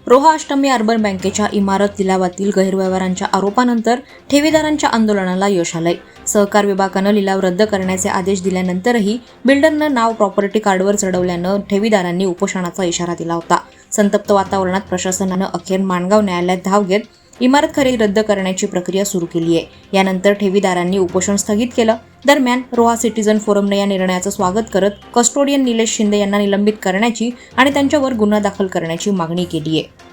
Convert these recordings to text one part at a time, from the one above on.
Roha Ashtami urban बँकेच्या इमारत लिलावातील गैरव्यवहारांच्या आरोपानंतर ठेवीदारांच्या आंदोलनाला यश आलंय. सहकार विभागानं लिलाव रद्द करण्याचे आदेश दिल्यानंतरही बिल्डरनं नाव प्रॉपर्टी कार्डवर चढवल्यानं ठेवीदारांनी उपोषणाचा इशारा दिला होता. संतप्त वातावरणात प्रशासनानं अखेर माणगाव न्यायालयात धाव घेत इमारत खरेदी रद्द करण्याची प्रक्रिया सुरू केली आहे. यानंतर ठेवीदारांनी उपोषण स्थगित केलं. दरम्यान रोहा सिटीझन फोरमने या निर्णयाचं स्वागत करत कस्टोडियन निलेश शिंदे यांना निलंबित करण्याची आणि त्यांच्यावर गुन्हा दाखल करण्याची मागणी केली आहे.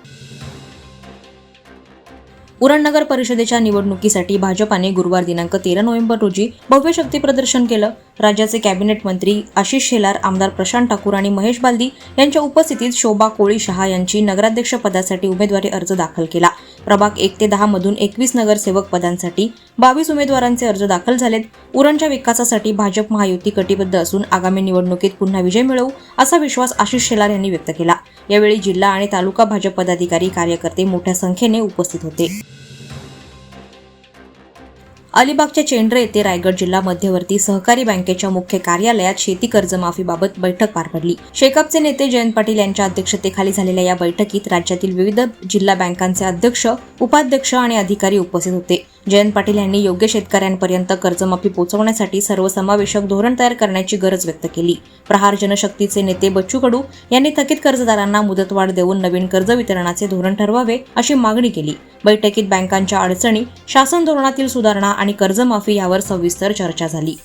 उरण नगर परिषदेच्या निवडणुकीसाठी भाजपाने गुरुवार दिनांक 13 नोव्हेंबर रोजी भव्य शक्ती प्रदर्शन केलं. राज्याचे कॅबिनेट मंत्री आशिष शेलार, आमदार प्रशांत ठाकूर आणि महेश बालदी यांच्या उपस्थितीत शोभा कोळी शहा यांची नगराध्यक्ष पदासाठी उमेदवारी अर्ज दाखल केला. प्रभाग 1 ते 10 मधून 21 नगरसेवक पदांसाठी 22 उमेदवारांचे अर्ज दाखल झालेत. उरणच्या विकासासाठी भाजप महायुती कटिबद्ध असून आगामी निवडणुकीत पुन्हा विजय मिळवू असा विश्वास आशिष शेलार यांनी व्यक्त केला. यावेळी जिल्हा आणि तालुका भाजप पदाधिकारी, कार्यकर्ते मोठ्या संख्येने उपस्थित होते. अलिबागच्या चेंड्रे येथे रायगड जिल्हा मध्यवर्ती सहकारी बँकेच्या मुख्य कार्यालयात शेती कर्जमाफीबाबत बैठक पार पडली. शेकापचे नेते जयंत पाटील यांच्या अध्यक्षतेखाली झालेल्या या बैठकीत राज्यातील विविध जिल्हा बँकांचे अध्यक्ष, उपाध्यक्ष आणि अधिकारी उपस्थित होते. जयंत पाटील यांनी योग्य शेतकऱ्यांपर्यंत कर्जमाफी पोहोचवण्यासाठी सर्वसमावेशक धोरण तयार करण्याची गरज व्यक्त केली. प्रहार जनशक्तीचे नेते बच्चू कडू यांनी थकीत कर्जदारांना मुदतवाढ देऊन नवीन कर्ज वितरणाचे धोरण ठरवावे अशी मागणी केली. बैठकीत बँकांच्या अडचणी, शासन धोरणातील सुधारणा आणि कर्जमाफी यावर सविस्तर चर्चा झाली.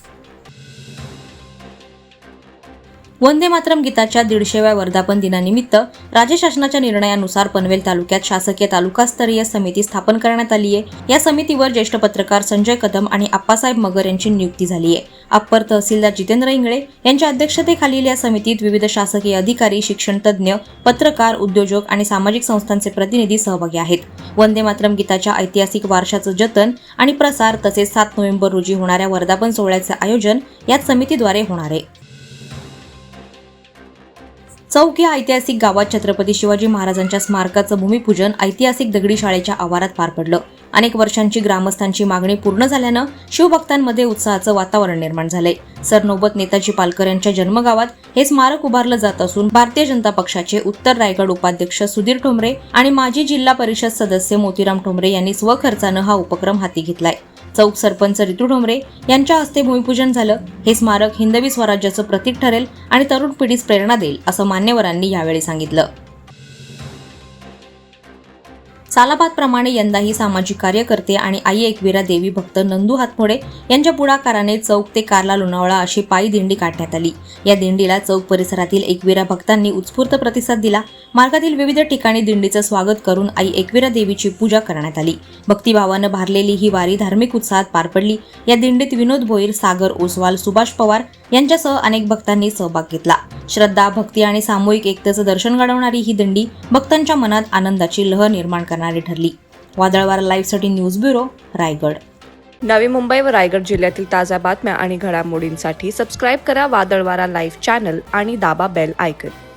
वंदे मातरम गीताच्या 150व्या वर्धापन दिनानिमित्त राज्य शासनाच्या निर्णयानुसार पनवेल तालुक्यात शासकीय तालुकास्तरीय समिती स्थापन करण्यात आली आहे. या समितीवर ज्येष्ठ पत्रकार संजय कदम आणि आप्पासाहेब मगर यांची नियुक्ती झाली आहे. अप्पर तहसीलदार जितेंद्र इंगळे यांच्या अध्यक्षतेखालील या समितीत विविध शासकीय अधिकारी, शिक्षणतज्ज्ञ, पत्रकार, उद्योजक आणि सामाजिक संस्थांचे प्रतिनिधी सहभागी आहेत. वंदे मातरम गीताच्या ऐतिहासिक वारशाचं जतन आणि प्रसार तसेच 7 नोव्हेंबर रोजी होणाऱ्या वर्धापन सोहळ्याचे आयोजन याच समितीद्वारे होणार आहे. चौक या ऐतिहासिक गावात छत्रपती शिवाजी महाराजांच्या स्मारकाचं भूमिपूजन ऐतिहासिक दगडी शाळेच्या आवारात पार पडलं. अनेक वर्षांची ग्रामस्थांची मागणी पूर्ण झाल्यानं शिवभक्तांमध्ये उत्साहाचं वातावरण निर्माण झालंय. सरनोबत नेताजी पालकर यांच्या जन्मगावात हे स्मारक उभारलं जात असून भारतीय जनता पक्षाचे उत्तर रायगड उपाध्यक्ष सुधीर ठोंबरे आणि माजी जिल्हा परिषद सदस्य मोतीराम ठोंबरे यांनी स्वखर्चानं हा उपक्रम हाती घेतलाय. चौक सरपंच रितू ठोंबरे यांच्या हस्ते भूमिपूजन झालं. हे स्मारक हिंदवी स्वराज्याचं प्रतीक ठरेल आणि तरुण पिढीस प्रेरणा देईल असं मान्यवरांनी यावेळी सांगितलं. सालाबादप्रमाणे यंदाही सामाजिक कार्यकर्ते आणि आई एकविरा देवी भक्त नंदू हातमोडे यांच्या पुढाकाराने चौक ते कार्ला लोणावळा अशी पायी दिंडी काढण्यात आली. या दिंडीला चौक परिसरातील एकविरा भक्तांनी उत्स्फूर्त प्रतिसाद दिला. मार्गातील विविध ठिकाणी दिंडीचं स्वागत करून आई एकविरा देवीची पूजा करण्यात आली. भक्तिभावानं भारलेली ही वारी धार्मिक उत्साहात पार पडली. या दिंडीत विनोद भोईर, सागर ओसवाल, सुभाष पवार यांच्यासह अनेक भक्तांनी सहभाग घेतला. श्रद्धा, भक्ती आणि सामूहिक एकतेचं दर्शन घडवणारी ही दिंडी भक्तांच्या मनात आनंदाची लहर निर्माण करणारी ठरली. वादळवारा लाईव्हसाठी न्यूज ब्युरो, रायगड. नवी मुंबई व रायगड जिल्ह्यातील ताज्या बातम्या आणि घडामोडींसाठी सबस्क्राईब करा वादळवारा लाईव्ह चॅनल आणि दाबा बेल आयकॉन.